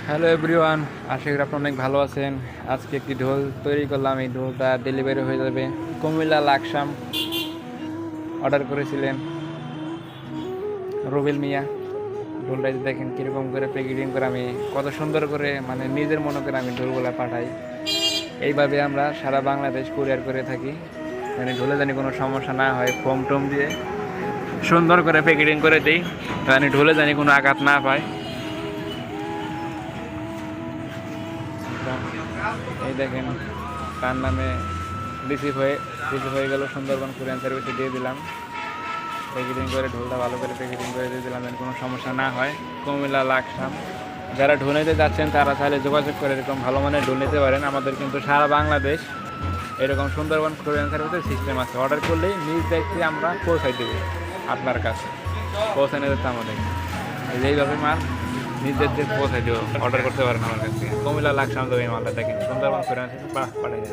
Hello everyone, আশা করি আপনি অনেক ভালো আছেন। আজকে একটি ঢোল তৈরি করলাম, এই ঢোলটা ডেলিভারি হয়ে যাবে। কুমিল্লা লাকসাম অর্ডার করেছিলেন রুবেল মিয়া। ঢোলটা দেখেন কীরকম করে প্যাকেজিং করে, আমি কত সুন্দর করে মানে নিজের মনে করে আমি ঢোলগুলো পাঠাই। এইভাবে আমরা সারা বাংলাদেশ কুরিয়ার করে থাকি, মানে ঢোলে জানি কোনো সমস্যা না হয়। ফোম টোম দিয়ে সুন্দর করে প্যাকেজিং করে দিই, মানে ঢোলে জানি কোনো আঘাত না পায়। এই দেখেন তার নামে রিসিভ হয়ে গেল, সুন্দরবন কুরিয়ান সার্ভিসে দিয়ে দিলাম। প্যাকেজিং করে ঢোলটা ভালো করে প্যাকেজিং করে দিয়ে দিলাম, যেন কোনো সমস্যা না হয়। কুমিল্লা লাকসাম যারা ঢোল নিতে যাচ্ছেন তারা চাইলে যোগাযোগ করে এরকম ভালো মানের ঢোল নিতে পারেন। আমাদের কিন্তু সারা বাংলাদেশ এরকম সুন্দরবন কুরিয়ান সার্ভিসের সিস্টেম আছে। অর্ডার করলেই নিজ দায়িত্বে আমরা পৌঁছাই দেবো আপনার কাছে, পৌঁছানো যেতে আমাদের এইভাবে মাল নিজের পৌঁছাই দেবো। অর্ডার করতে পারেন আমার কাছে। কুমিল্লা লাকসাম দেবে এই মালটা, দেখেন সুন্দরবন কুরিয়ান সার্ভিসে পাঠিয়ে দিলাম।